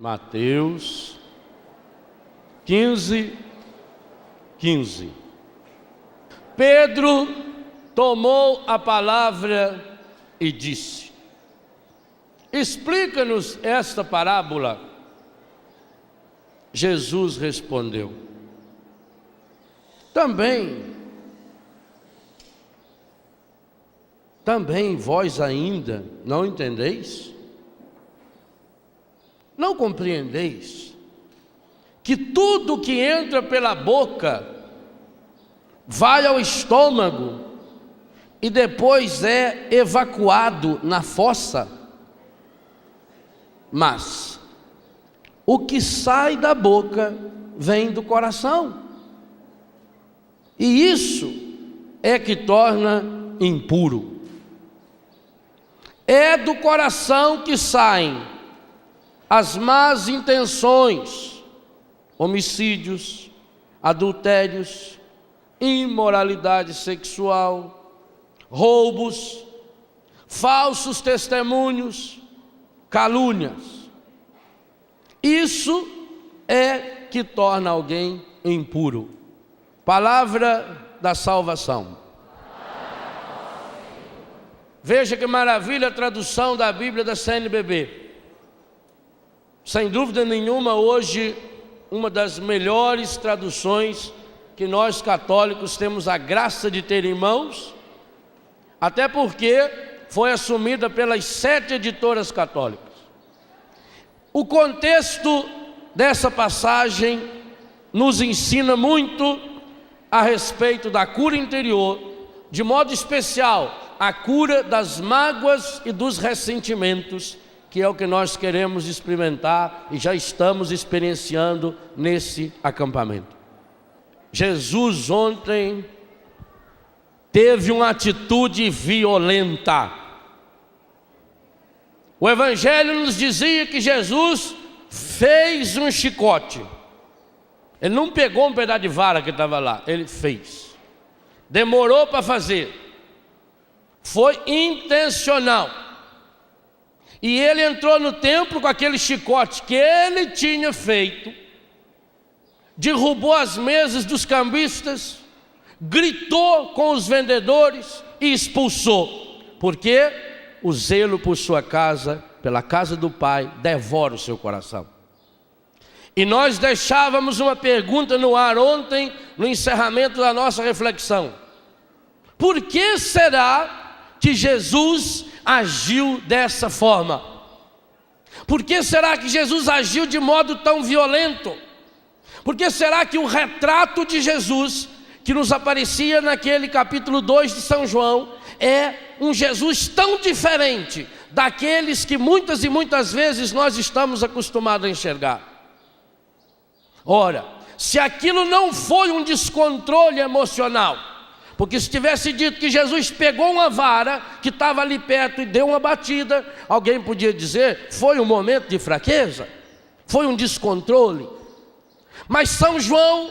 Mateus 15:15. Pedro tomou a palavra e disse: explica-nos esta parábola. Jesus respondeu: Também vós ainda não entendeis? Não compreendeis que tudo que entra pela boca vai ao estômago e depois é evacuado na fossa? Mas o que sai da boca vem do coração, e isso é que torna impuro. É do coração que saem as más intenções, homicídios, adultérios, imoralidade sexual, roubos, falsos testemunhos, calúnias. Isso é que torna alguém impuro. Palavra da salvação. Veja que maravilha a tradução da Bíblia da CNBB. Sem dúvida nenhuma, hoje, uma das melhores traduções que nós católicos temos a graça de ter em mãos, até porque foi assumida pelas 7 editoras católicas. O contexto dessa passagem nos ensina muito a respeito da cura interior, de modo especial, a cura das mágoas e dos ressentimentos, que é o que nós queremos experimentar e já estamos experienciando nesse acampamento. Jesus ontem teve uma atitude violenta. O Evangelho nos dizia que Jesus fez um chicote. Ele não pegou um pedaço de vara que estava lá, ele fez. Demorou para fazer. Foi intencional. E ele entrou no templo com aquele chicote que ele tinha feito, derrubou as mesas dos cambistas, gritou com os vendedores e expulsou. Porque o zelo por sua casa, pela casa do Pai, devora o seu coração. E nós deixávamos uma pergunta no ar ontem, no encerramento da nossa reflexão: por que será que Jesus agiu dessa forma? Por que será que Jesus agiu de modo tão violento? Por que será que o retrato de Jesus, que nos aparecia naquele capítulo 2 de São João, é um Jesus tão diferente daqueles que muitas e muitas vezes nós estamos acostumados a enxergar? Ora, se aquilo não foi um descontrole emocional, porque se tivesse dito que Jesus pegou uma vara que estava ali perto e deu uma batida, alguém podia dizer, foi um momento de fraqueza, foi um descontrole. Mas São João,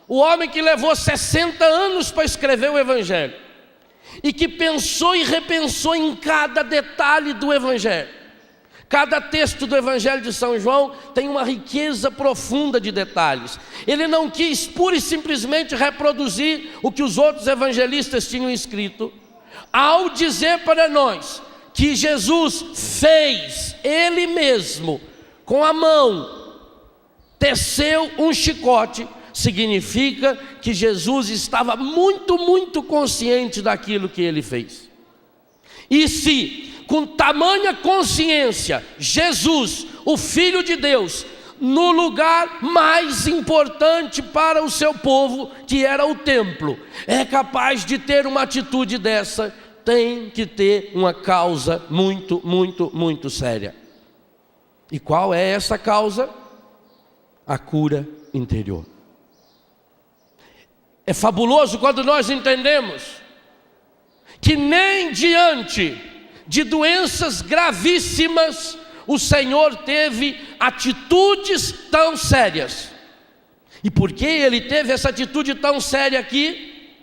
o homem que levou 60 anos para escrever o Evangelho, e que pensou e repensou em cada detalhe do Evangelho, cada texto do Evangelho de São João tem uma riqueza profunda de detalhes. Ele não quis pura e simplesmente reproduzir o que os outros evangelistas tinham escrito, ao dizer para nós que Jesus fez, Ele mesmo, com a mão, teceu um chicote. Significa que Jesus estava muito consciente daquilo que Ele fez. E se com tamanha consciência, Jesus, o Filho de Deus, no lugar mais importante para o seu povo, que era o templo, é capaz de ter uma atitude dessa, tem que ter uma causa muito séria. E qual é essa causa? A cura interior. É fabuloso quando nós entendemos que nem diante de doenças gravíssimas o Senhor teve atitudes tão sérias. E por que Ele teve essa atitude tão séria aqui?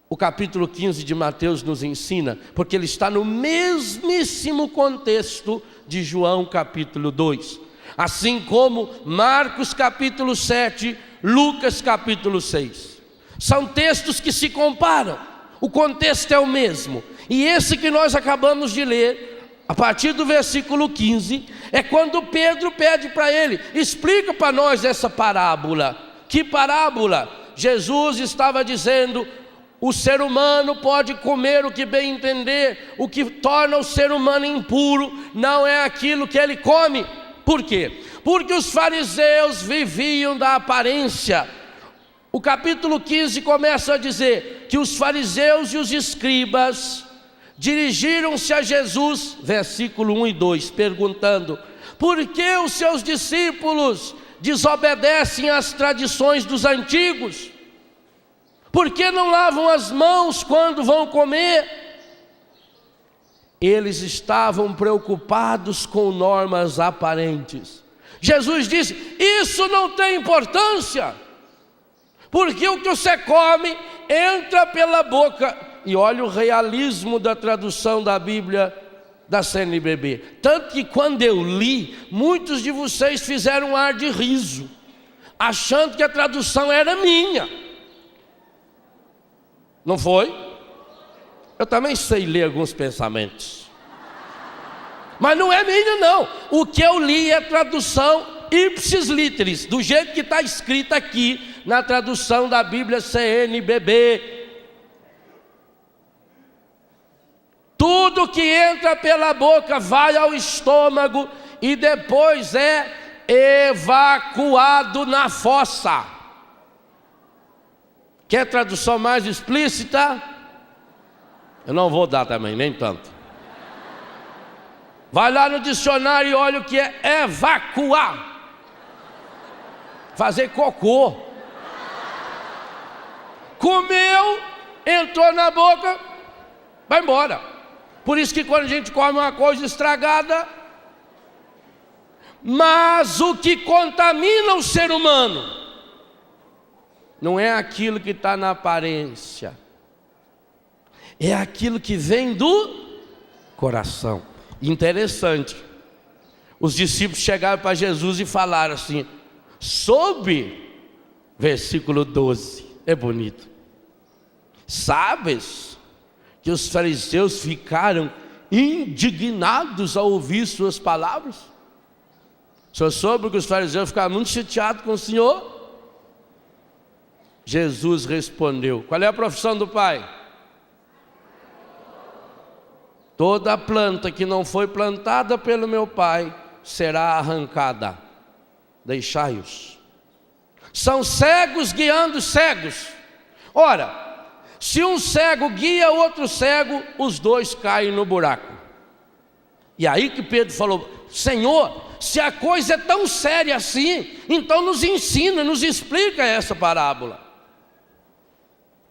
O capítulo 15 de Mateus nos ensina, porque ele está no mesmíssimo contexto de João capítulo 2. assim como Marcos capítulo 7, Lucas capítulo 6. São textos que se comparam, o contexto é o mesmo. E esse que nós acabamos de ler, a partir do versículo 15, é quando Pedro pede para ele: explica para nós essa parábola. Que parábola? Jesus estava dizendo: o ser humano pode comer o que bem entender, o que torna o ser humano impuro não é aquilo que ele come. Por quê? Porque os fariseus viviam da aparência. O capítulo 15 começa a dizer que os fariseus e os escribas dirigiram-se a Jesus, versículo 1 e 2, perguntando: por que os seus discípulos desobedecem às tradições dos antigos? Por que não lavam as mãos quando vão comer? Eles estavam preocupados com normas aparentes. Jesus disse: isso não tem importância, porque o que você come entra pela boca. E olha o realismo da tradução da Bíblia da CNBB. Tanto que quando eu li, muitos de vocês fizeram um ar de riso, achando que a tradução era minha. Não foi? Eu também sei ler alguns pensamentos, mas não é minha não. O que eu li é tradução ipsis literis, do jeito que está escrito aqui na tradução da Bíblia CNBB. Tudo que entra pela boca vai ao estômago e depois é evacuado na fossa. Quer tradução mais explícita? Eu não vou dar também, nem tanto. Vai lá no dicionário e olha o que é evacuar. Fazer cocô. Comeu, entrou na boca, vai embora. Por isso que quando a gente come uma coisa estragada, mas o que contamina o ser humano não é aquilo que está na aparência, é aquilo que vem do coração. Interessante, os discípulos chegaram para Jesus e falaram assim, versículo 12, é bonito: sabes que os fariseus ficaram indignados ao ouvir suas palavras? O senhor soube que os fariseus ficaram muito chateados com o Senhor? Jesus respondeu: qual é a profissão do Pai? Toda planta que não foi plantada pelo meu Pai será arrancada. Deixai-os. São cegos guiando cegos. Ora, se um cego guia outro cego, os dois caem no buraco. E aí que Pedro falou: Senhor, se a coisa é tão séria assim, então nos ensina, nos explica essa parábola.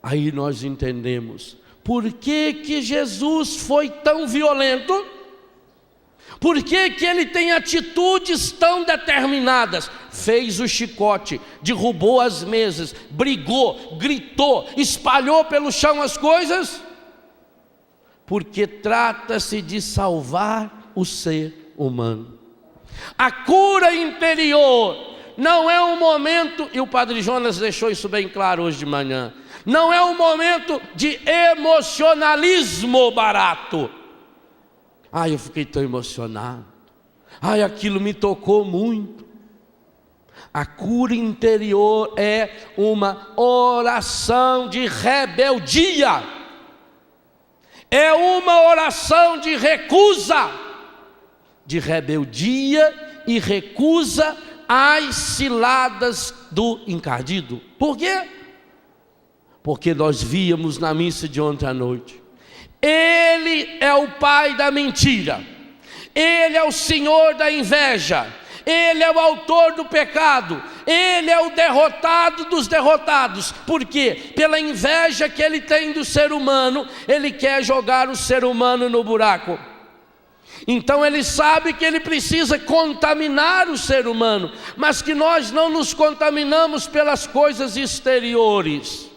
Aí nós entendemos por que Jesus foi tão violento, por que ele tem atitudes tão determinadas. Fez o chicote, derrubou as mesas, brigou, gritou, espalhou pelo chão as coisas, porque trata-se de salvar o ser humano. A cura interior não é um momento, e o Padre Jonas deixou isso bem claro hoje de manhã, não é um momento de emocionalismo barato. Ai, eu fiquei tão emocionado, ai, aquilo me tocou muito. A cura interior é uma oração de rebeldia, é uma oração de recusa, de rebeldia e recusa às ciladas do encardido. Por quê? Porque nós víamos na missa de ontem à noite, ele é o pai da mentira, ele é o senhor da inveja, ele é o autor do pecado, ele é o derrotado dos derrotados. Por quê? Pela inveja que ele tem do ser humano, ele quer jogar o ser humano no buraco. Então ele sabe que ele precisa contaminar o ser humano, mas que nós não nos contaminamos pelas coisas exteriores.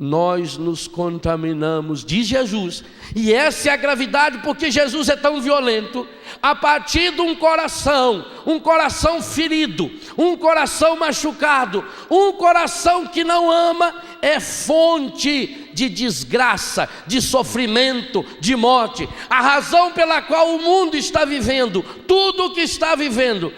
nós nos contaminamos, diz Jesus. E essa é a gravidade, porque Jesus é tão violento. A partir de um coração ferido, um coração machucado, um coração que não ama, é fonte de desgraça, de sofrimento, de morte. A razão pela qual o mundo está vivendo, tudo o que está vivendo,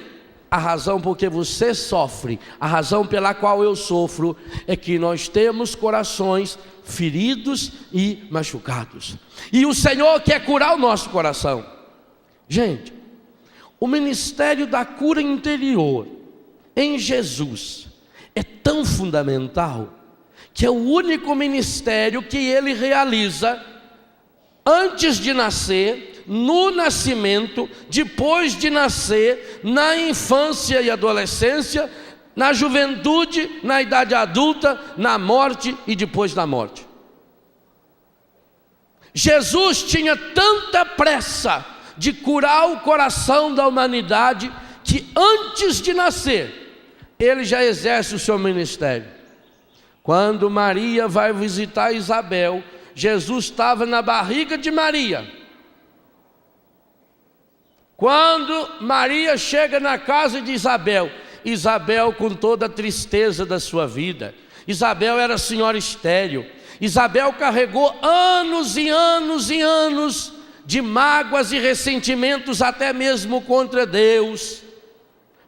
a razão porque você sofre, a razão pela qual eu sofro, é que nós temos corações feridos e machucados. E o Senhor quer curar o nosso coração. Gente, o ministério da cura interior em Jesus é tão fundamental, que é o único ministério que Ele realiza antes de nascer, no nascimento, depois de nascer, na infância e adolescência, na juventude, na idade adulta, na morte e depois da morte. Jesus tinha tanta pressa de curar o coração da humanidade, que antes de nascer, Ele já exerce o seu ministério. Quando Maria vai visitar Isabel, Jesus estava na barriga de Maria. Quando Maria chega na casa de Isabel, Isabel com toda a tristeza da sua vida, Isabel era senhora estéril, Isabel carregou anos e anos e anos de mágoas e ressentimentos, até mesmo contra Deus,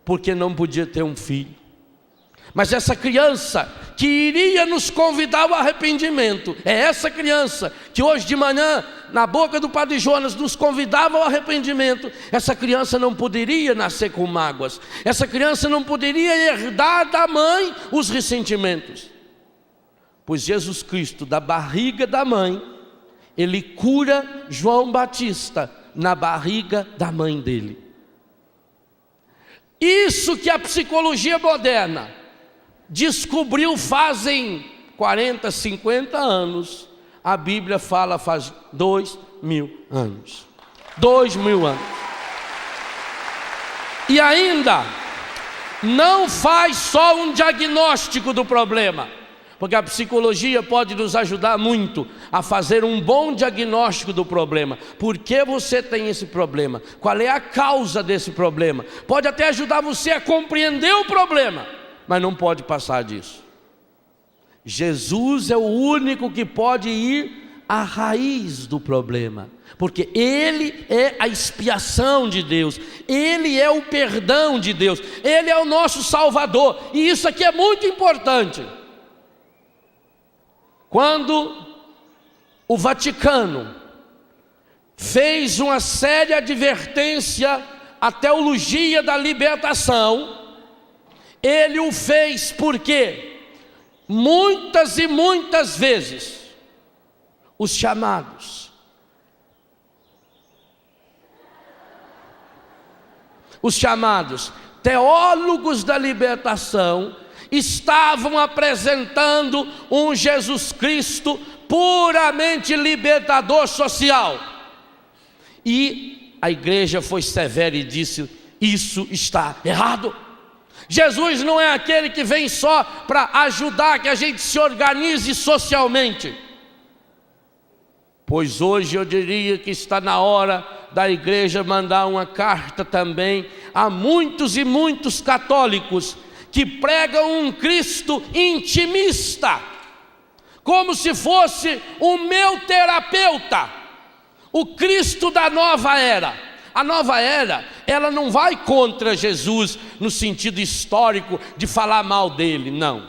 porque não podia ter um filho. Mas essa criança que iria nos convidar ao arrependimento, é essa criança que hoje de manhã, na boca do Padre Jonas, nos convidava ao arrependimento. Essa criança não poderia nascer com mágoas, essa criança não poderia herdar da mãe os ressentimentos, pois Jesus Cristo, da barriga da mãe, Ele cura João Batista na barriga da mãe dele. Isso que a psicologia moderna descobriu fazem 40, 50 anos, a Bíblia fala faz 2000 anos. 2000 anos. E ainda não faz só um diagnóstico do problema, porque a psicologia pode nos ajudar muito a fazer um bom diagnóstico do problema. Por que você tem esse problema? Qual é a causa desse problema? Pode até ajudar você a compreender o problema, mas não pode passar disso. Jesus é o único que pode ir à raiz do problema, porque Ele é a expiação de Deus, Ele é o perdão de Deus, Ele é o nosso Salvador. E isso aqui é muito importante. Quando o Vaticano fez uma séria advertência à teologia da libertação, ele o fez porque muitas e muitas vezes os chamados teólogos da libertação estavam apresentando um Jesus Cristo puramente libertador social. E a igreja foi severa e disse: isso está errado. Jesus não é aquele que vem só para ajudar que a gente se organize socialmente. Pois hoje eu diria que está na hora da igreja mandar uma carta também a muitos e muitos católicos que pregam um Cristo intimista, como se fosse o meu terapeuta, o Cristo da nova era. A nova era, ela não vai contra Jesus no sentido histórico de falar mal dele, não.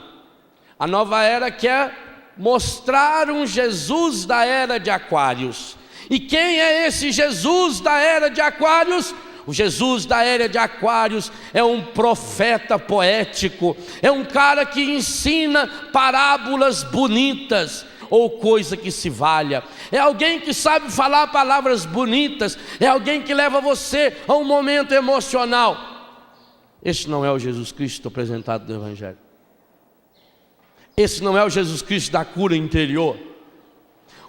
A nova era quer mostrar um Jesus da era de Aquários. E quem é esse Jesus da era de Aquários? O Jesus da era de Aquários é um profeta poético, é um cara que ensina parábolas bonitas, ou coisa que se valha. É alguém que sabe falar palavras bonitas, é alguém que leva você a um momento emocional. Esse não é o Jesus Cristo apresentado no Evangelho. Esse não é o Jesus Cristo da cura interior.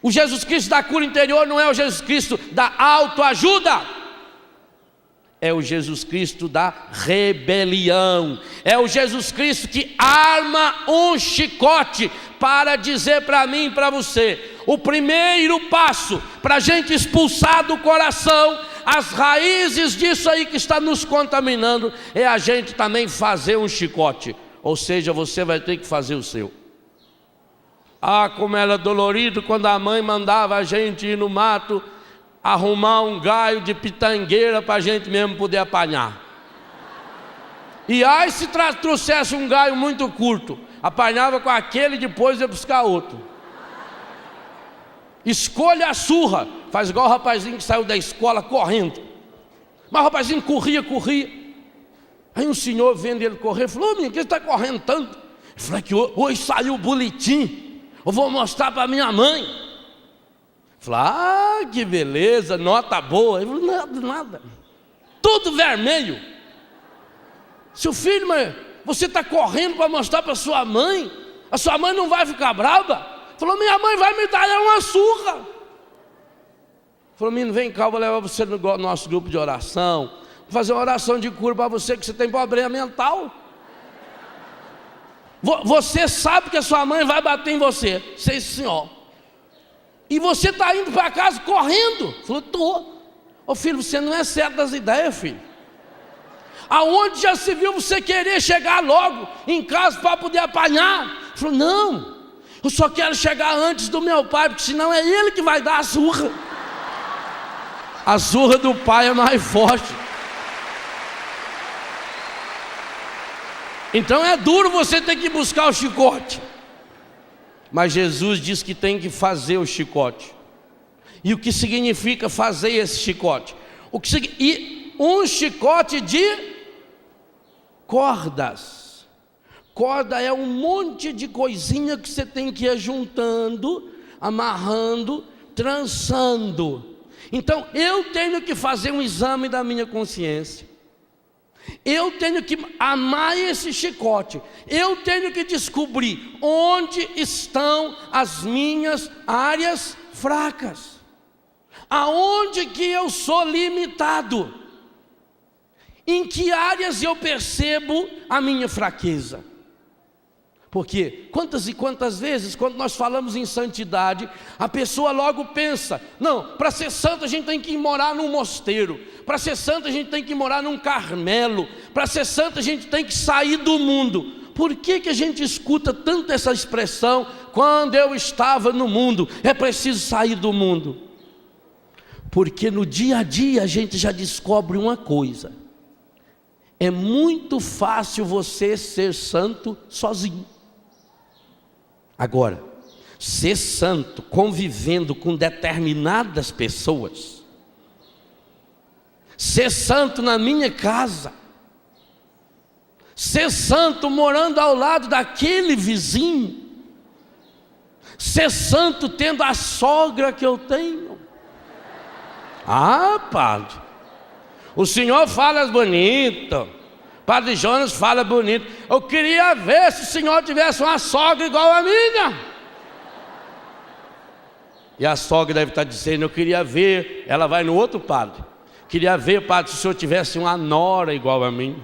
O Jesus Cristo da cura interior não é o Jesus Cristo da autoajuda. É o Jesus Cristo da rebelião. É o Jesus Cristo que arma um chicote para dizer para mim e para você: o primeiro passo para a gente expulsar do coração as raízes disso aí que está nos contaminando, é a gente também fazer um chicote. Ou seja, você vai ter que fazer o seu. Ah, como era dolorido quando a mãe mandava a gente ir no mato arrumar um galho de pitangueira para a gente mesmo poder apanhar. E aí se trouxesse um galho muito curto, apanhava com aquele e depois ia buscar outro. Escolha a surra. Faz igual o rapazinho que saiu da escola correndo. Mas o rapazinho corria. Aí um senhor vendo ele correr, falou: ô menino, que você está correndo tanto? Ele falou: que hoje saiu o boletim, eu vou mostrar para minha mãe. Ele falou: ah, que beleza, nota boa. Ele falou: nada, tudo vermelho. Seu filho, mas você está correndo para mostrar para sua mãe? A sua mãe não vai ficar brava? Falou: minha mãe vai me dar uma surra. Falou: menino, vem cá, eu vou levar você no nosso grupo de oração, vou fazer uma oração de cura para você, que você tem problema mental. Você sabe que a sua mãe vai bater em você. Sim, senhor. E você está indo para casa correndo. Falou: tô. Ô filho, você não é certo das ideias, filho. Aonde já se viu você querer chegar logo em casa para poder apanhar? Falou: não, eu só quero chegar antes do meu pai, porque senão é ele que vai dar a surra. A surra do pai é mais forte. Então é duro você ter que buscar o chicote. Mas Jesus diz que tem que fazer o chicote. E o que significa fazer esse chicote? E um chicote de cordas. Corda é um monte de coisinha que você tem que ir juntando, amarrando, trançando. Então eu tenho que fazer um exame da minha consciência. Eu tenho que amar esse chicote. Eu tenho que descobrir onde estão as minhas áreas fracas. Aonde que eu sou limitado? Em que áreas eu percebo a minha fraqueza? Porque quantas e quantas vezes, quando nós falamos em santidade, a pessoa logo pensa: não, para ser santo a gente tem que ir morar num mosteiro, para ser santo a gente tem que morar num Carmelo, para ser santo a gente tem que sair do mundo. Por que a gente escuta tanto essa expressão? Quando eu estava no mundo, é preciso sair do mundo. Porque no dia a dia a gente já descobre uma coisa: é muito fácil você ser santo sozinho. Agora, ser santo convivendo com determinadas pessoas, ser santo na minha casa, ser santo morando ao lado daquele vizinho, ser santo tendo a sogra que eu tenho. Ah, padre, o senhor fala bonito, Padre Jonas fala bonito. Eu queria ver se o senhor tivesse uma sogra igual a minha. E a sogra deve estar dizendo: eu queria ver. Ela vai no outro padre: queria ver, padre, se o senhor tivesse uma nora igual a mim.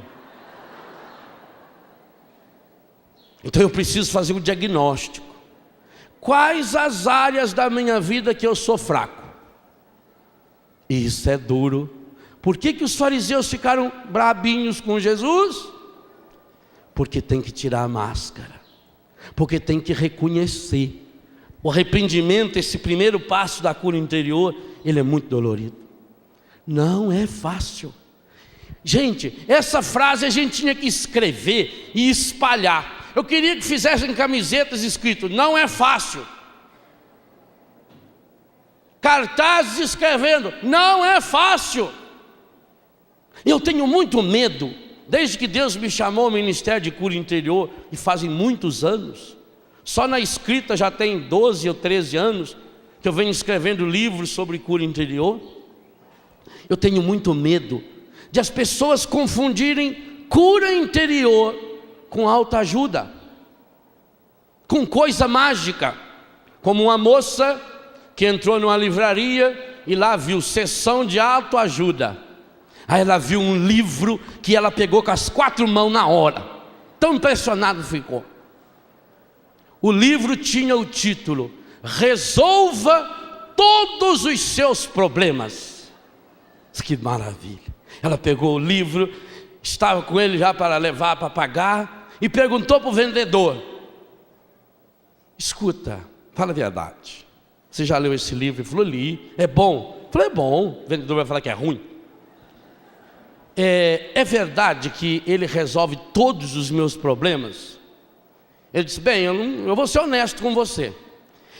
Então eu preciso fazer um diagnóstico. Quais as áreas da minha vida que eu sou fraco? Isso é duro. Por que os fariseus ficaram brabinhos com Jesus? Porque tem que tirar a máscara, porque tem que reconhecer. O arrependimento, esse primeiro passo da cura interior, ele é muito dolorido. Não é fácil. Gente, essa frase a gente tinha que escrever e espalhar. Eu queria que fizessem camisetas escrito: não é fácil. Cartazes escrevendo: não é fácil. Eu tenho muito medo, desde que Deus me chamou ao Ministério de Cura Interior, e fazem muitos anos, só na escrita já tem 12 ou 13 anos, que eu venho escrevendo livros sobre cura interior. Eu tenho muito medo de as pessoas confundirem cura interior com autoajuda, com coisa mágica, como uma moça que entrou numa livraria e lá viu seção de autoajuda. Aí ela viu um livro que ela pegou com as 4 mãos na hora. Tão impressionado ficou. O livro tinha o título: Resolva todos os seus problemas. Que maravilha! Ela pegou o livro, estava com ele já para levar para pagar, e perguntou para o vendedor: escuta, fala a verdade, você já leu esse livro? Ele falou: li. É bom? Eu falei: é bom. O vendedor vai falar que é ruim? É verdade que ele resolve todos os meus problemas? Ele disse: bem, eu vou ser honesto com você.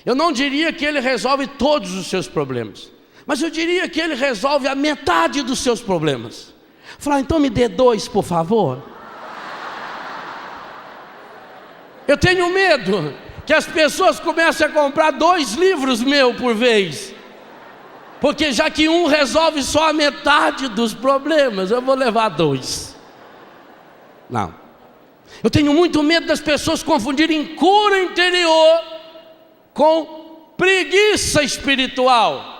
Eu não diria que ele resolve todos os seus problemas, mas eu diria que ele resolve a metade dos seus problemas. Eu falei: então me dê 2, por favor. Eu tenho medo que as pessoas comecem a comprar 2 livros meus por vez, porque já que um resolve só a metade dos problemas, eu vou levar 2. Não. Eu tenho muito medo das pessoas confundirem cura interior com preguiça espiritual.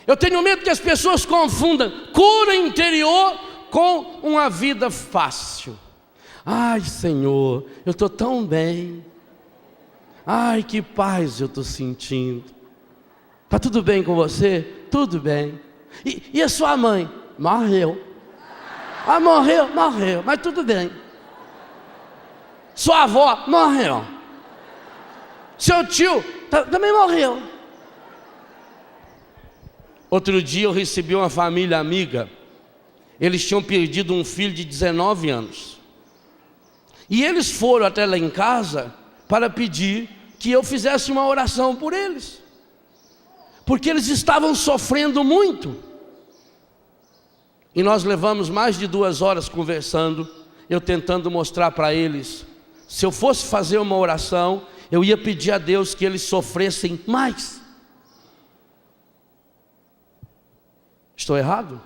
Eu tenho medo que as pessoas confundam cura interior com uma vida fácil. Ai, Senhor, eu estou tão bem. Ai, que paz eu estou sentindo. Está tudo bem com você? Tudo bem. E a sua mãe? Morreu. Ah, morreu, mas tudo bem. Sua avó? Morreu. Seu tio? Também morreu. Outro dia eu recebi uma família amiga. Eles tinham perdido um filho de 19 anos. E eles foram até lá em casa para pedir que eu fizesse uma oração por eles, porque eles estavam sofrendo muito. E nós levamos mais de 2 horas conversando, eu tentando mostrar para eles, se eu fosse fazer uma oração, eu ia pedir a Deus que eles sofressem mais. Estou errado?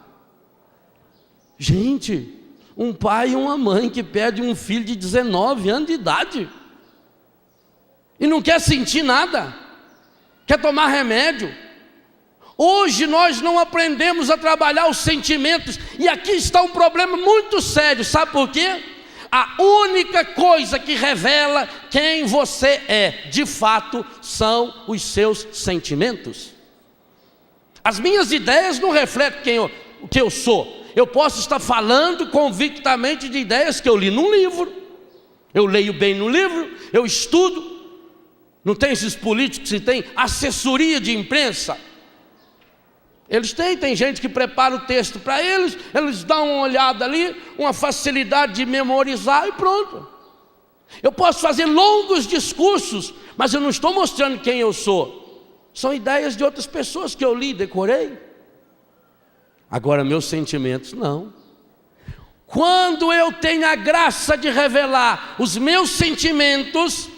Gente, um pai e uma mãe que perde um filho de 19 anos de idade e não quer sentir nada, quer tomar remédio. Hoje nós não aprendemos a trabalhar os sentimentos, e aqui está um problema muito sério. Sabe por quê? A única coisa que revela quem você é, de fato, são os seus sentimentos. As minhas ideias não refletem o que eu sou. Eu posso estar falando convictamente de ideias que eu li num livro, eu leio bem no livro, eu estudo. Não tem esses políticos que têm assessoria de imprensa? Eles tem gente que prepara o texto para eles, eles dão uma olhada ali, uma facilidade de memorizar e pronto. Eu posso fazer longos discursos, mas eu não estou mostrando quem eu sou. São ideias de outras pessoas que eu li, decorei. Agora meus sentimentos não. Quando eu tenho a graça de revelar os meus sentimentos,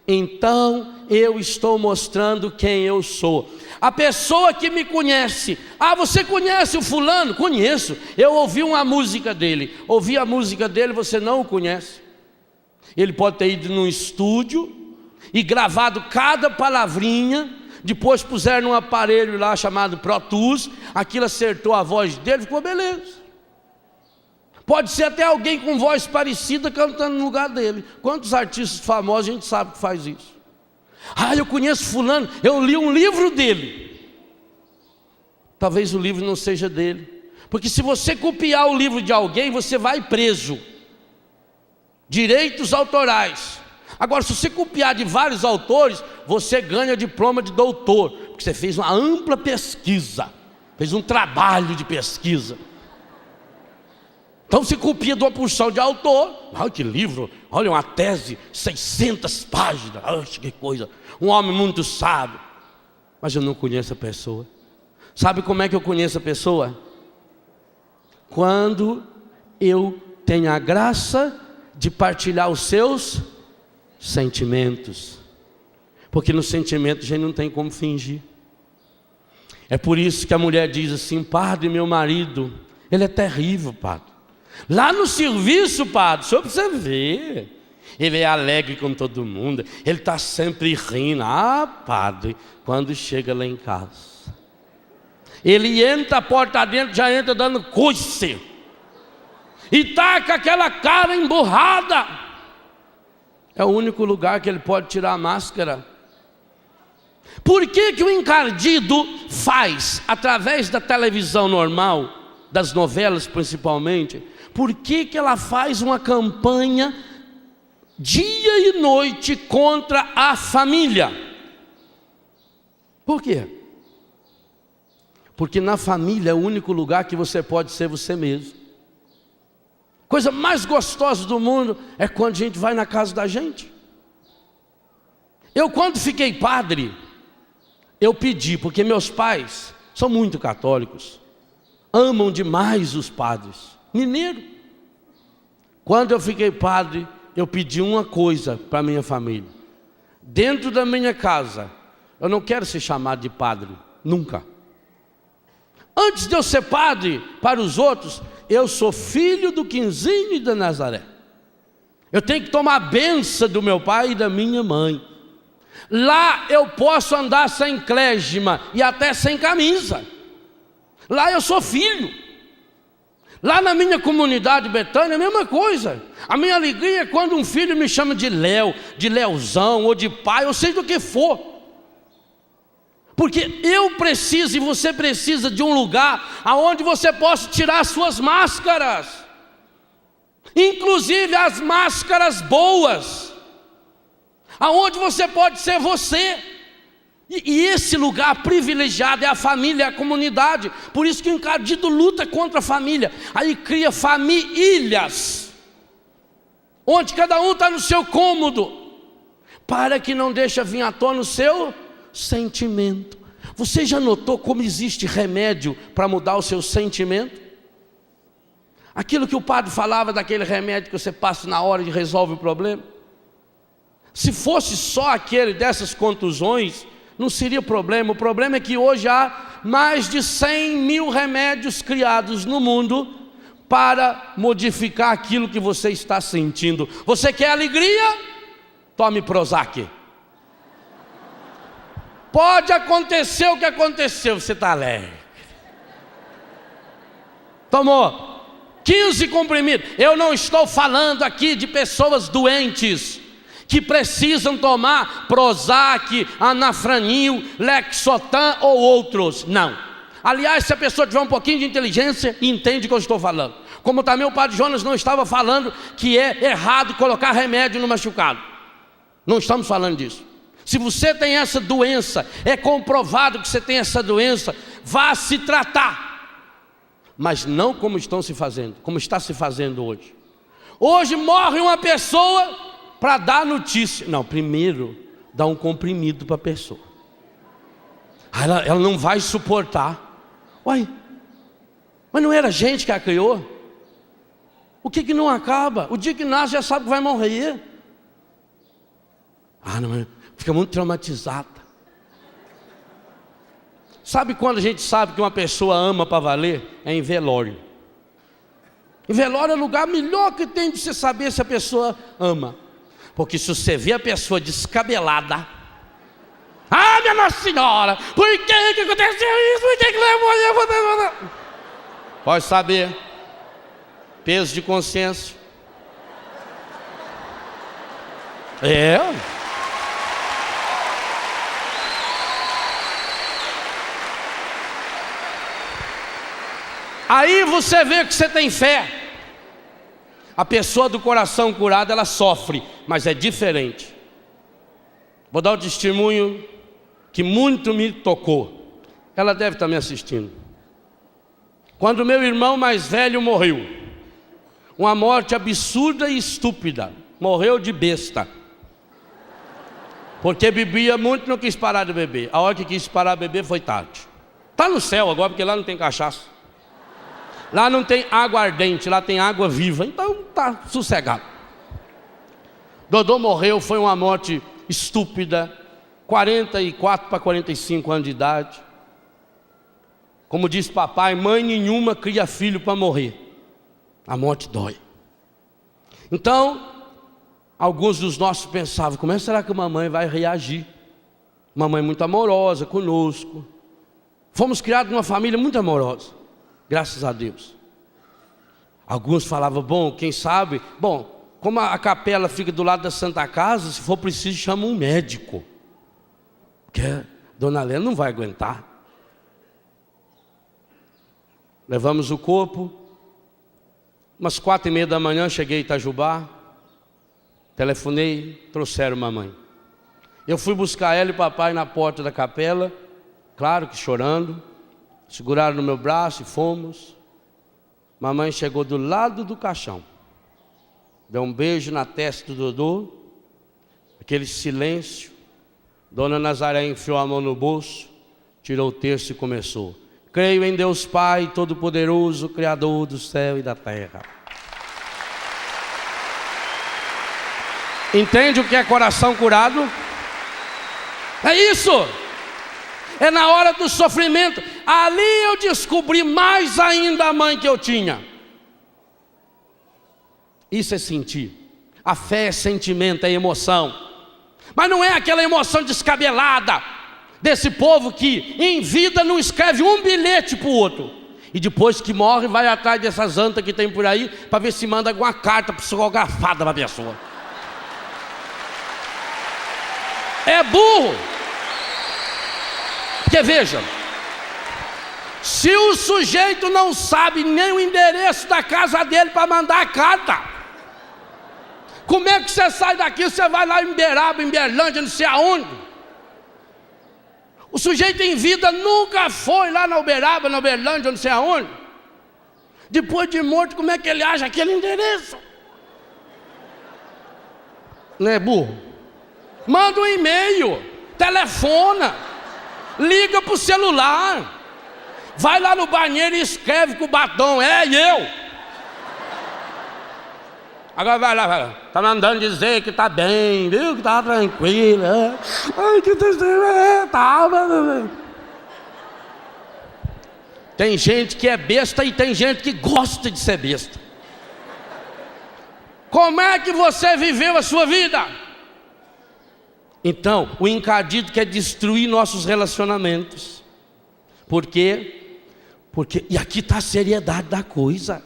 então eu estou mostrando quem eu sou. A pessoa que me conhece: ah, você conhece o fulano? Conheço, eu ouvi uma música dele. Ouvi a música dele, você não o conhece. Ele pode ter ido num estúdio e gravado cada palavrinha, depois puseram num aparelho lá chamado Pro Tools, aquilo acertou a voz dele, ficou beleza. Pode ser até alguém com voz parecida cantando no lugar dele. Quantos artistas famosos a gente sabe que faz isso? Ah, eu conheço fulano, eu li um livro dele. Talvez o livro não seja dele, porque se você copiar o livro de alguém, você vai preso. Direitos autorais. Agora, se você copiar de vários autores, você ganha diploma de doutor, porque você fez uma ampla pesquisa, fez um trabalho de pesquisa. Então você copia de uma porção de autor. Olha que livro, olha uma tese, 600 páginas, olha que coisa, um homem muito sábio. Mas eu não conheço a pessoa. Sabe como é que eu conheço a pessoa? Quando eu tenho a graça de partilhar os seus sentimentos. Porque no sentimento a gente não tem como fingir. É por isso que a mulher diz assim: padre, meu marido, ele é terrível, padre. Lá no serviço, padre, só para você ver, ele é alegre com todo mundo, ele está sempre rindo. Ah, padre, quando chega lá em casa, ele entra a porta dentro, já entra dando coice, e está com aquela cara emburrada. É o único lugar que ele pode tirar a máscara. Por que que o encardido faz, através da televisão normal, das novelas principalmente, por que que ela faz uma campanha dia e noite contra a família? Por quê? Porque na família é o único lugar que você pode ser você mesmo. Coisa mais gostosa do mundo é quando a gente vai na casa da gente. Eu, quando fiquei padre, eu pedi, porque meus pais são muito católicos, amam demais os padres, mineiro. Quando eu fiquei padre, eu pedi uma coisa para minha família: dentro da minha casa, eu não quero ser chamado de padre, nunca. Antes de eu ser padre para os outros, eu sou filho do Quinzinho e da Nazaré. Eu tenho que tomar a benção do meu pai e da minha mãe. Lá eu posso andar sem clésima e até sem camisa. Lá eu sou filho. Lá na minha comunidade Betânia, a mesma coisa. A minha alegria é quando um filho me chama de Léo, de Leozão, ou de pai, ou seja do que for. Porque eu preciso e você precisa de um lugar aonde você possa tirar as suas máscaras, inclusive as máscaras boas, aonde você pode ser você. E esse lugar privilegiado é a família, é a comunidade. Por isso que o encardido luta contra a família. Aí cria famílias, onde cada um está no seu cômodo, para que não deixe vir à tona o seu sentimento. Você já notou como existe remédio para mudar o seu sentimento? Aquilo que o padre falava daquele remédio que você passa na hora e resolve o problema. Se fosse só aquele dessas contusões, não seria problema. O problema é que hoje há mais de 100 mil remédios criados no mundo para modificar aquilo que você está sentindo. Você quer alegria? Tome Prozac. Pode acontecer o que aconteceu, você está alegre. Tomou 15 comprimidos. Eu não estou falando aqui de pessoas doentes que precisam tomar Prozac, Anafranil, Lexotan ou outros. Não. Aliás, se a pessoa tiver um pouquinho de inteligência, entende o que eu estou falando. Como também o padre Jonas não estava falando que é errado colocar remédio no machucado. Não estamos falando disso. Se você tem essa doença, é comprovado que você tem essa doença, vá se tratar. Mas não como estão se fazendo, como está se fazendo hoje. Hoje morre uma pessoa para dar notícia. Não, primeiro dá um comprimido para a pessoa. Ela não vai suportar. Uai, mas não era gente que a criou? O que não acaba? O dia que nasce já sabe que vai morrer. Não, fica muito traumatizada. Sabe quando a gente sabe que uma pessoa ama para valer? É em velório. Em velório é o lugar melhor que tem de você saber se a pessoa ama. Porque se você vê a pessoa descabelada, minha Nossa Senhora, por que aconteceu isso? Por que levou? Pode saber. Peso de consciência. Aí você vê que você tem fé. A pessoa do coração curado, ela sofre, mas é diferente. Vou dar um testemunho que muito me tocou. Ela deve estar me assistindo. Quando meu irmão mais velho morreu, uma morte absurda e estúpida, morreu de besta, porque bebia muito e não quis parar de beber. A hora que quis parar de beber foi tarde. Está no céu agora, porque lá não tem cachaça. Lá não tem água ardente, lá tem água viva, então está sossegado. Dodô morreu, foi uma morte estúpida, 44 para 45 anos de idade. Como diz papai, mãe nenhuma cria filho para morrer. A morte dói. Então, alguns dos nossos pensavam, como será que a mamãe vai reagir? Mamãe muito amorosa conosco. Fomos criados numa família muito amorosa. Graças a Deus. Alguns falavam, quem sabe, como a capela fica do lado da Santa Casa, se for preciso, chama um médico, porque a dona Helena não vai aguentar. Levamos o corpo, umas 4:30 da manhã, cheguei em Itajubá, telefonei, trouxeram mamãe. Eu fui buscar ela e o papai na porta da capela, claro que chorando, seguraram no meu braço e fomos. Mamãe chegou do lado do caixão, deu um beijo na testa do Dodô, aquele silêncio. Dona Nazaré enfiou a mão no bolso, tirou o terço e começou: creio em Deus Pai Todo-Poderoso, Criador do céu e da terra. Entende o que é coração curado? É isso. É na hora do sofrimento. Ali eu descobri mais ainda a mãe que eu tinha. Isso é sentir. A fé é sentimento, é emoção. Mas não é aquela emoção descabelada desse povo que em vida não escreve um bilhete para o outro, e depois que morre vai atrás dessas antas que tem por aí para ver se manda alguma carta psicografada para a pessoa. É burro. Porque veja, se o sujeito não sabe nem o endereço da casa dele para mandar a carta, como é que você sai daqui, você vai lá em Beraba, em Berlândia, não sei aonde? O sujeito em vida nunca foi lá na Uberaba, na Uberlândia, não sei aonde. Depois de morto, como é que ele acha aquele endereço? Não é burro? Manda um e-mail, telefona, liga para o celular, vai lá no banheiro e escreve com o batom: é eu. Agora vai lá, tá mandando dizer que tá bem, viu? Que tá tranquilo. Ai, que tá. Tem gente que é besta e tem gente que gosta de ser besta. Como é que você viveu a sua vida? Então, o encardido quer destruir nossos relacionamentos. Por quê? Porque, e aqui está a seriedade da coisa.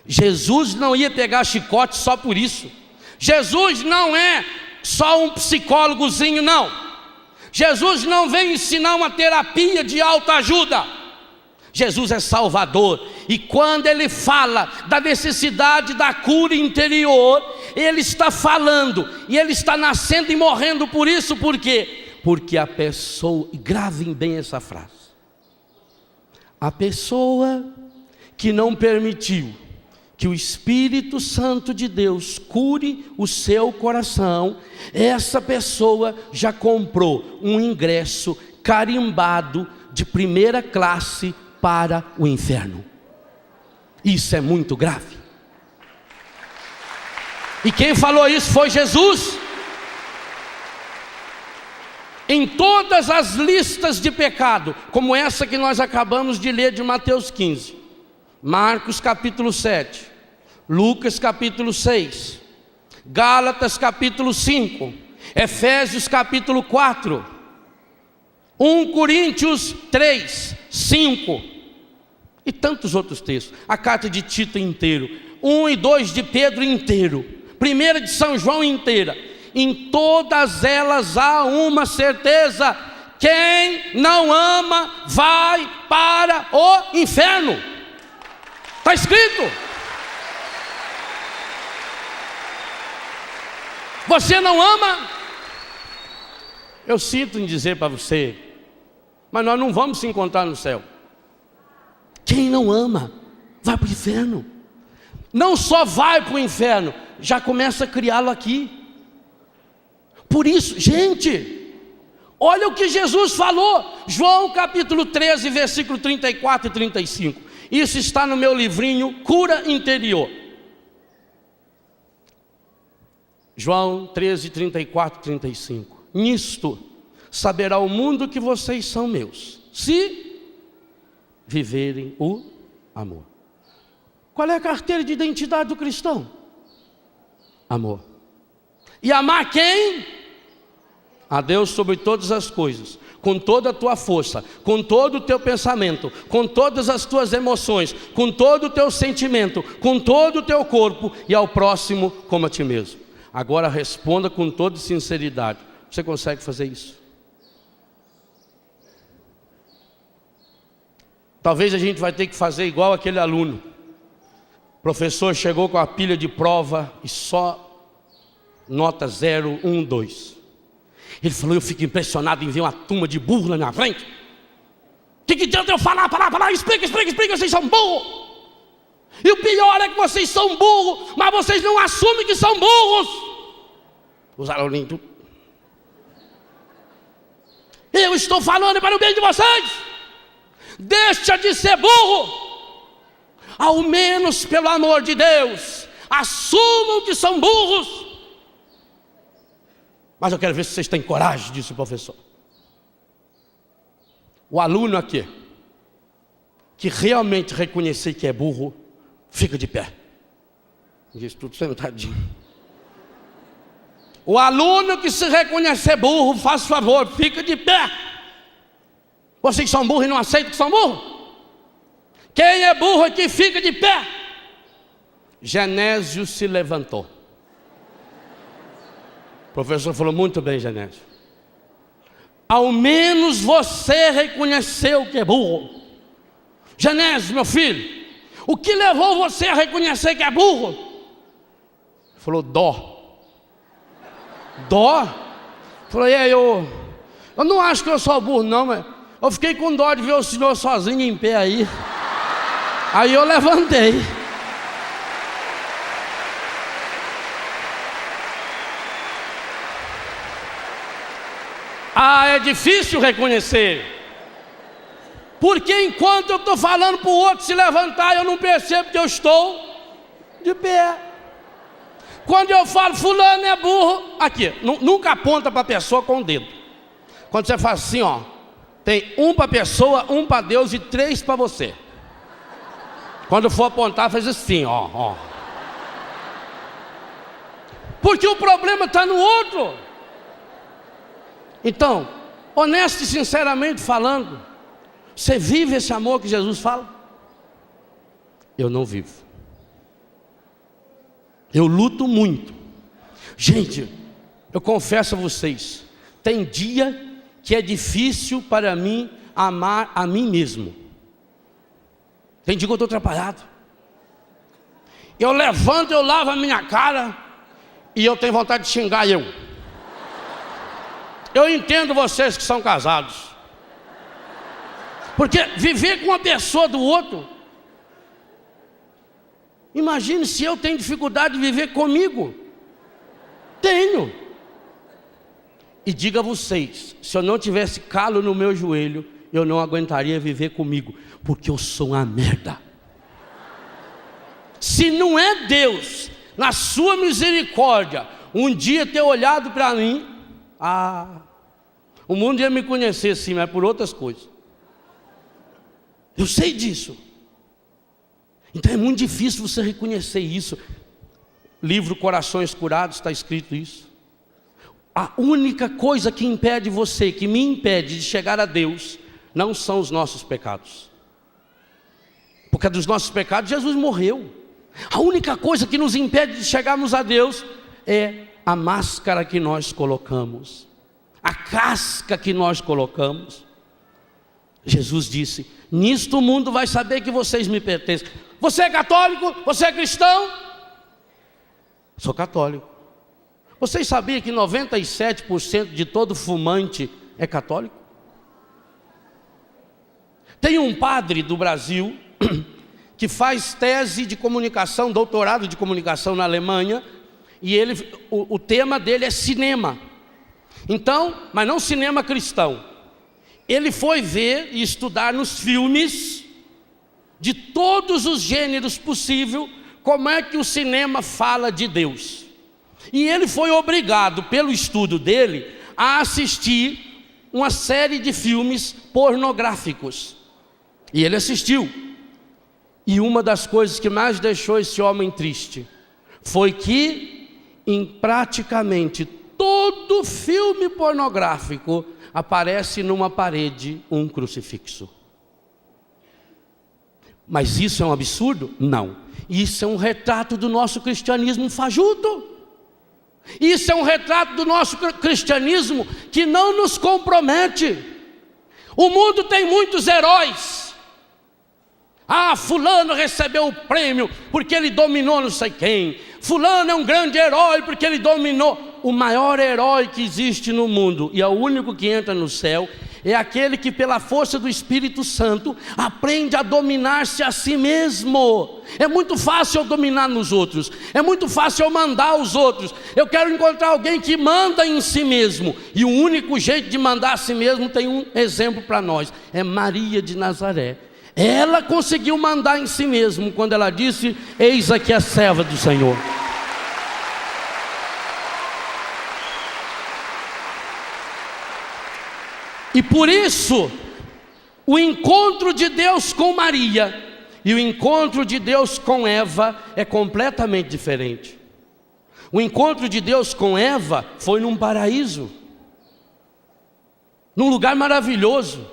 Jesus não ia pegar chicote só por isso. Jesus não é só um psicólogozinho, não. Jesus não vem ensinar uma terapia de autoajuda. Jesus é Salvador. E quando Ele fala da necessidade da cura interior, Ele está falando, e Ele está nascendo e morrendo por isso. Por quê? Porque a pessoa, gravem bem essa frase, a pessoa que não permitiu que o Espírito Santo de Deus cure o seu coração, essa pessoa já comprou um ingresso carimbado de primeira classe para o inferno. Isso é muito grave. E quem falou isso foi Jesus. Em todas as listas de pecado, como essa que nós acabamos de ler de Mateus 15, Marcos capítulo 7, Lucas capítulo 6, Gálatas capítulo 5, Efésios capítulo 4, 1 Coríntios 3, 5 e tantos outros textos, a carta de Tito inteiro, 1 e 2 de Pedro inteiro, 1 de São João inteira. Em todas elas há uma certeza: quem não ama vai para o inferno. Está escrito. Você não ama? Eu sinto em dizer para você, mas nós não vamos se encontrar no céu. Quem não ama vai para o inferno. Não só vai para o inferno, já começa a criá-lo aqui. Por isso, gente, olha o que Jesus falou, João capítulo 13, versículo 34 e 35. Isso está no meu livrinho Cura Interior. João 13, 34 e 35. Nisto saberá o mundo que vocês são meus, se viverem o amor. Qual é a carteira de identidade do cristão? Amor. E amar quem? a Deus sobre todas as coisas, com toda a tua força, com todo o teu pensamento, com todas as tuas emoções, com todo o teu sentimento, com todo o teu corpo, e ao próximo como a ti mesmo. Agora responda com toda sinceridade: você consegue fazer isso? Talvez a gente vai ter que fazer igual aquele aluno. O professor chegou com a pilha de prova e só nota 0, 1, 2. Ele falou: eu fico impressionado em ver uma turma de burro na minha frente. O que adianta eu falar, explica, vocês são burros. E o pior é que vocês são burros, mas vocês não assumem que são burros. Os alunos, eu estou falando para o bem de vocês. Deixa de ser burro. Ao menos, pelo amor de Deus, assumam que são burros. Mas eu quero ver se vocês têm coragem disso, professor. O aluno aqui, que realmente reconhecer que é burro, fica de pé. Diz tudo sentadinho. O aluno que se reconhecer burro, faz favor, fica de pé. Vocês são burros e não aceitam que são burros? Quem é burro aqui fica de pé. Genésio se levantou. O professor falou: muito bem, Genésio. Ao menos você reconheceu que é burro. Genésio, meu filho, o que levou você a reconhecer que é burro? Ele falou: dó. Dó? Falou: e aí, eu não acho que eu sou burro não, mas eu fiquei com dó de ver o senhor sozinho em pé aí. Aí eu levantei. Ah, é difícil reconhecer. Porque enquanto eu estou falando para o outro se levantar, eu não percebo que eu estou de pé. Quando eu falo fulano é burro, aqui, nunca aponta para a pessoa com o dedo. Quando você faz assim, ó, tem um para a pessoa, um para Deus e 3 para você. Quando for apontar, faz assim, ó. Porque o problema está no outro. Então, honesto e sinceramente falando, você vive esse amor que Jesus fala? Eu não vivo. Eu luto muito. Gente, eu confesso a vocês, tem dia que é difícil para mim amar a mim mesmo. Tem dia que eu estou atrapalhado. Eu levanto, eu lavo a minha cara e eu tenho vontade de xingar eu. Eu entendo vocês que são casados. Porque viver com uma pessoa do outro, imagine se eu tenho dificuldade de viver comigo. Tenho. E diga a vocês, se eu não tivesse calo no meu joelho, eu não aguentaria viver comigo, porque eu sou uma merda. Se não é Deus, na sua misericórdia, um dia ter olhado para mim, o mundo ia me conhecer sim, mas por outras coisas. Eu sei disso. Então é muito difícil você reconhecer isso. Livro Corações Curados está escrito isso. A única coisa que impede você, que me impede de chegar a Deus, não são os nossos pecados. Porque dos nossos pecados Jesus morreu. A única coisa que nos impede de chegarmos a Deus é a máscara que nós colocamos, a casca que nós colocamos. Jesus disse: nisto o mundo vai saber que vocês me pertencem. Você é católico? Você é cristão? Sou católico. Vocês sabiam que 97% de todo fumante é católico? Tem um padre do Brasil que faz tese de comunicação, doutorado de comunicação na Alemanha, e o tema dele é cinema. Então, mas não cinema cristão. Ele foi ver e estudar nos filmes de todos os gêneros possíveis como é que o cinema fala de Deus. E ele foi obrigado, pelo estudo dele, a assistir uma série de filmes pornográficos. E ele assistiu. E uma das coisas que mais deixou esse homem triste foi que em praticamente todo todo filme pornográfico aparece numa parede um crucifixo. Mas isso é um absurdo? Não. Isso é um retrato do nosso cristianismo fajuto. Isso é um retrato do nosso cristianismo que não nos compromete. O mundo tem muitos heróis. Fulano recebeu o prêmio porque ele dominou não sei quem. Fulano é um grande herói porque ele dominou. O maior herói que existe no mundo, e é o único que entra no céu, é aquele que pela força do Espírito Santo aprende a dominar-se a si mesmo. É muito fácil eu dominar nos outros, é muito fácil eu mandar os outros. Eu quero encontrar alguém que manda em si mesmo, e o único jeito de mandar a si mesmo tem um exemplo para nós, é Maria de Nazaré. Ela conseguiu mandar em si mesmo quando ela disse: eis aqui a serva do Senhor. E por isso, o encontro de Deus com Maria e o encontro de Deus com Eva é completamente diferente. O encontro de Deus com Eva foi num paraíso, num lugar maravilhoso.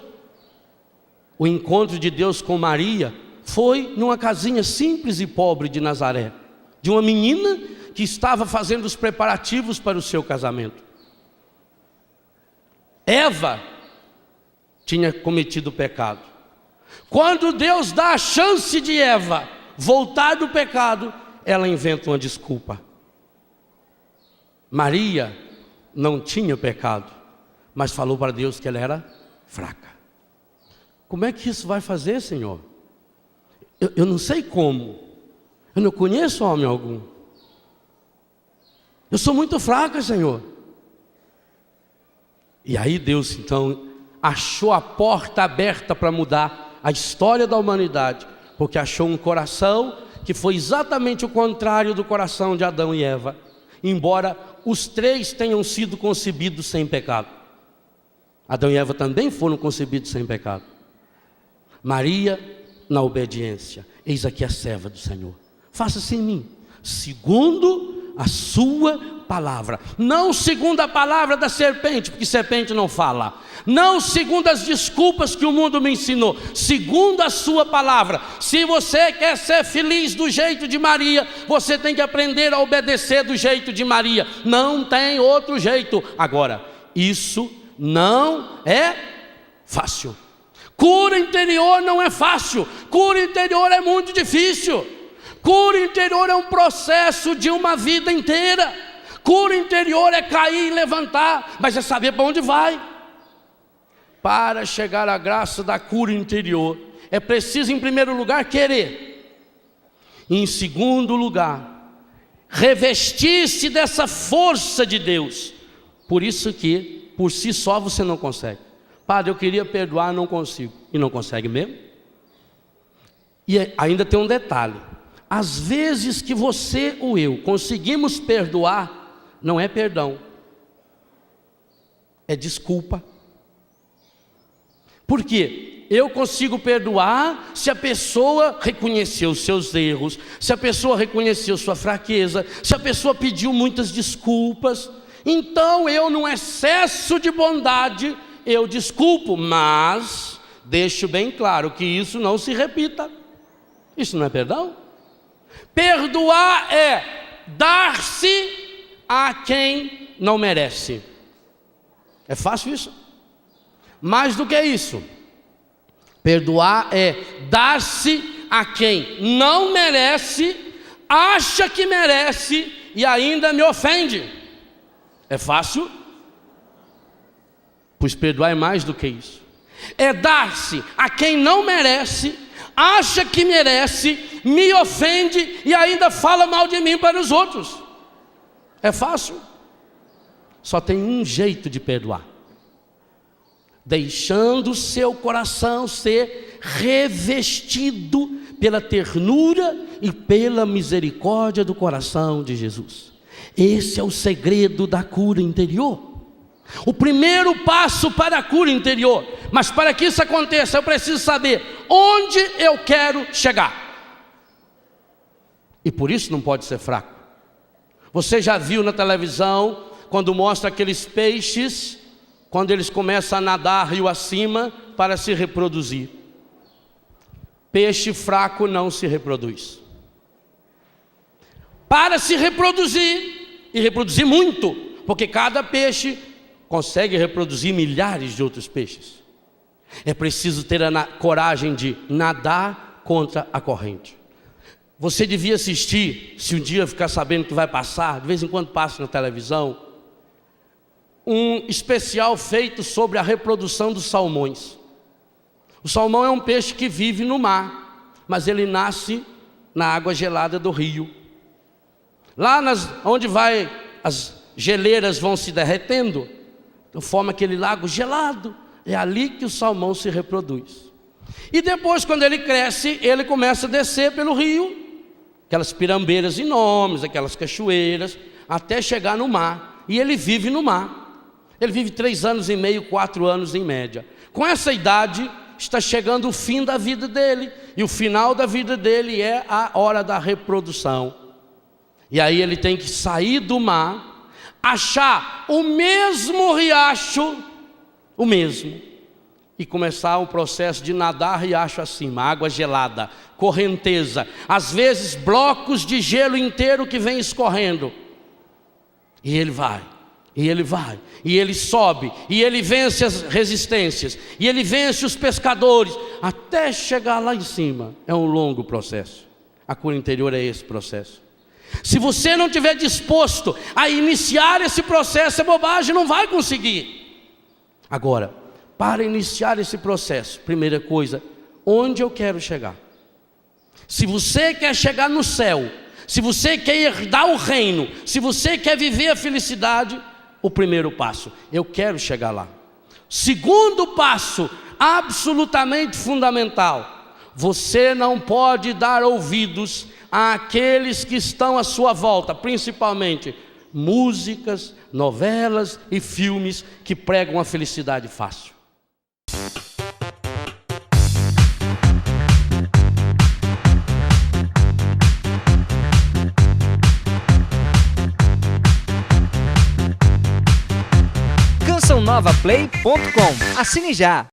O encontro de Deus com Maria foi numa casinha simples e pobre de Nazaré, de uma menina que estava fazendo os preparativos para o seu casamento. Eva tinha cometido pecado. Quando Deus dá a chance de Eva voltar do pecado, ela inventa uma desculpa. Maria não tinha pecado, mas falou para Deus que ela era fraca. Como é que isso vai fazer, Senhor? Eu não sei como. Eu não conheço homem algum. Eu sou muito fraca, Senhor. E aí Deus então achou a porta aberta para mudar a história da humanidade, porque achou um coração que foi exatamente o contrário do coração de Adão e Eva, embora os três tenham sido concebidos sem pecado. Adão e Eva também foram concebidos sem pecado. Maria na obediência: eis aqui a serva do Senhor, faça-se em mim segundo a sua palavra, não segundo a palavra da serpente, porque serpente não fala, não segundo as desculpas que o mundo me ensinou, segundo a sua palavra. Se você quer ser feliz do jeito de Maria, você tem que aprender a obedecer do jeito de Maria, não tem outro jeito. Agora, isso não é fácil. Cura interior não é fácil, cura interior é muito difícil. Cura interior é um processo de uma vida inteira. Cura interior é cair e levantar, mas é saber para onde vai. Para chegar à graça da cura interior, é preciso em primeiro lugar querer, e em segundo lugar revestir-se dessa força de Deus. Por isso que por si só você não consegue. Padre, eu queria perdoar, não consigo. E não consegue mesmo. E ainda tem um detalhe: às vezes que você ou eu conseguimos perdoar, não é perdão, é desculpa. Por quê? Eu consigo perdoar se a pessoa reconheceu os seus erros, se a pessoa reconheceu sua fraqueza, se a pessoa pediu muitas desculpas. Então eu, num excesso de bondade, eu desculpo, mas deixo bem claro que isso não se repita. Isso não é perdão? Perdoar é dar-se a quem não merece. É fácil isso? Mais do que isso, perdoar é dar-se a quem não merece, acha que merece e ainda me ofende. É fácil? Pois perdoar é mais do que isso. É dar-se a quem não merece, acha que merece, me ofende e ainda fala mal de mim para os outros. É fácil? Só tem um jeito de perdoar: deixando seu coração ser revestido pela ternura e pela misericórdia do coração de Jesus. Esse é o segredo da cura interior. O primeiro passo para a cura interior. Mas para que isso aconteça, eu preciso saber onde eu quero chegar. E por isso não pode ser fraco. Você já viu na televisão quando mostra aqueles peixes, quando eles começam a nadar rio acima para se reproduzir. Peixe fraco não se reproduz. Para se reproduzir, e reproduzir muito, porque cada peixe consegue reproduzir milhares de outros peixes. É preciso ter a coragem de nadar contra a corrente. Você devia assistir, se um dia ficar sabendo que vai passar, de vez em quando passa na televisão, um especial feito sobre a reprodução dos salmões. O salmão é um peixe que vive no mar, mas ele nasce na água gelada do rio. Lá onde as geleiras vão se derretendo, forma aquele lago gelado, é ali que o salmão se reproduz. E depois, quando ele cresce, ele começa a descer pelo rio, aquelas pirambeiras enormes, aquelas cachoeiras, até chegar no mar, e ele vive no mar. Ele vive 3 anos e meio, 4 anos em média. Com essa idade, está chegando o fim da vida dele, e o final da vida dele é a hora da reprodução. E aí ele tem que sair do mar, achar o mesmo riacho, o mesmo, e começar um processo de nadar riacho acima, água gelada, correnteza, às vezes blocos de gelo inteiro que vem escorrendo. E ele vai, e ele vai, e ele sobe, e ele vence as resistências, e ele vence os pescadores, até chegar lá em cima. É um longo processo. A cura interior é esse processo. Se você não estiver disposto a iniciar esse processo, é bobagem, não vai conseguir. Agora, para iniciar esse processo, primeira coisa, onde eu quero chegar? Se você quer chegar no céu, se você quer herdar o reino, se você quer viver a felicidade, o primeiro passo, eu quero chegar lá. Segundo passo, absolutamente fundamental, você não pode dar ouvidos àqueles que estão à sua volta, principalmente músicas, novelas e filmes que pregam a felicidade fácil. CançãoNovaPlay.com. Assine já!